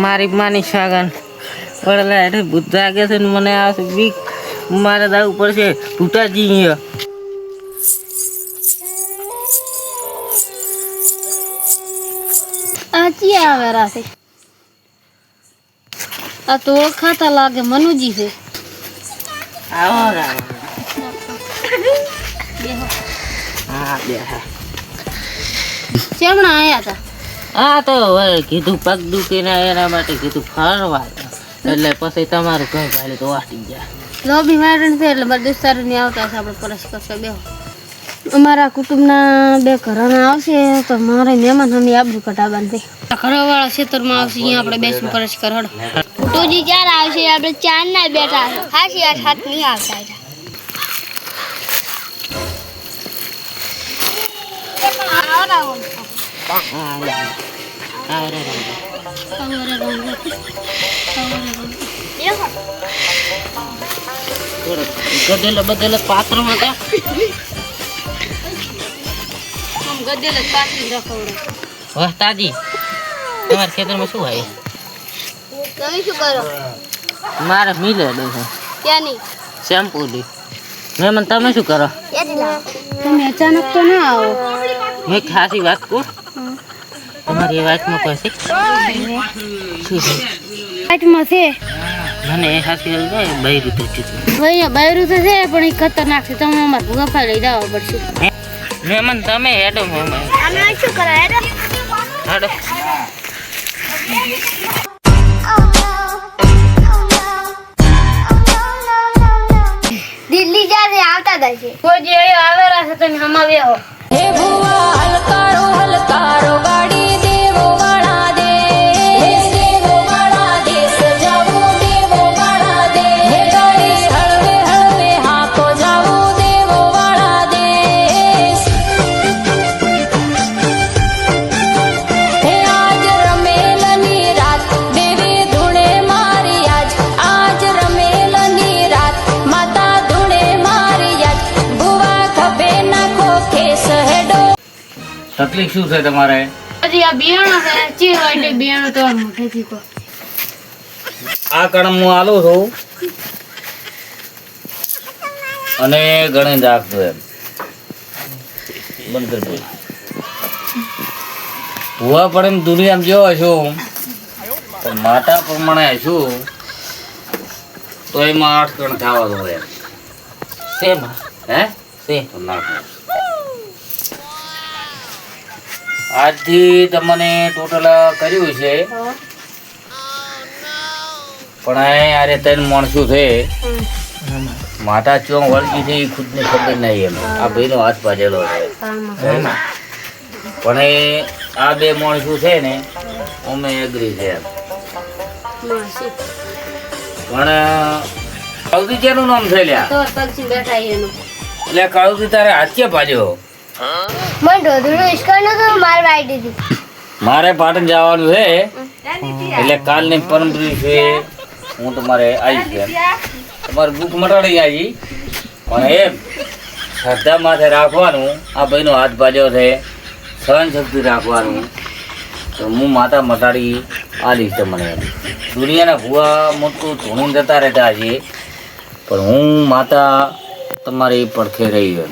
મારી માની સાગન વળલા એટલે ભૂત જાગે છે ને મને આવશે બીક મારે જવું પડશે ભૂતાજી આચી આવે રાતે આ તો ખાતા લાગે મનુજી છે આવો રાવ હા બે ચેમણા આયા હતા હા તો હવે કીધું પગ દુખી ને એના માટે કીધું ફરવા એટલે પછી તમારું ઘર ભાઈ તો વાટી ગયા લોબી મારણ છે એટલે બધા દોસ્તારો ની આવતા છે આપણે પરસ કરશે બેહો અમારા કુટુંબના બે ઘરના આવશે તો મારે મહેમાન અમે આબરૂ કઢાવવાનું છે ઘરવાળા ખેતરમાં આવશે અહીંયા આપણે બેસું પરસ કર હડ ટોજી ક્યારે આવશે આપણે ચાર ના બેઠા હાસી આ સાત નહીં આવતા ગદેલો બદેલો પાત્રમાં હતા ગદેલો પાછી રખવડે વાહ તાજી તમારા ખેતરમાં શું હોય તમે શું કરો મારે મિલે છે ક્યાં નહીં શેમ્પુ દી મહેમાન તમે શું કરો તમે અચાનક તો ના આવો મેં ખાસી વાત કહું તમારી વાતમાં કોઈ છે શું છે વાતમાં છે મને એ ખાસી બૈરું તો છે ભાઈ બૈરું તો છે પણ એ ખતરનાક છે તમે અમારે ભૂગા લઈ જવા પડશે મહેમાન તમે હેડો મહેમાન અમે શું કરો હેડો હેડો દિલ્હી જાતે આવતા હતા છે કોઈ જે આવેલા છે તમે હમાવ્યા હો હે ભુવા હલકારો હલકારો ગાડી દેવો વાળા દે દેવો વાળા દેશ જાવો દેવો વાળા દે હે ગાડી હળવે હળવે હાકો જાવો દેવો વાળા દેશ હે આજ રમેલની રાત દેવી ધૂણે મારી આજ રમેલની રાત માતા ધૂણે મારી ભુવા ખભે નાખો ખેસ હેડો તકલીફ શું છે તમારે હજી આ બિયાણો છે ચી વાટે બિયાણો તો મોઢેથી કો આ કણમ હું આલું છું અને ગણી રાખજો એમ બંધ કરી ભૂવા પડે દુનિયામાં જેવો છું પણ માતા પ્રમાણે છું તો એમાં 8 કણ થવા દો એમ શેમાં હે શે નાખો આજથી તમને ટોટલ કર્યું છે પણ યારે 3 માણસો છે માતા ચોં વળગી છે એ ખુદને ખબર નહીં એમ આ ભાઈનો હાથ પાડેલો છે પણ આ 2 માણસો છે ને અમે એગ્રી છે એમ પણ કાળુજી કેનું નામ છે લ્યા તો પક્ષી બેઠા એનું એટલે કાળુજી તારે હાથ ક્યાં પાડ્યો મને ઢોધુનો ઇસ્કોલ નતો માર વાઈ દીધી મારે પાટણ જવાનું છે એટલે કાલની પરમ દિવસે હું તમારે આવી ગયા તમારે ભૂખ મટાડી આવી પણ એમ શ્રદ્ધા માથે રાખવાનું આ ભાઈનો હાથ ભાજ્યો છે સહન શક્તિ રાખવાનું તો હું માતા મટાડી આલીશ તમને એમ દુનિયાના ભૂવા મોટું ધૂણી જતા રહેતા છે પણ હું માતા તમારી પડખે રહી એમ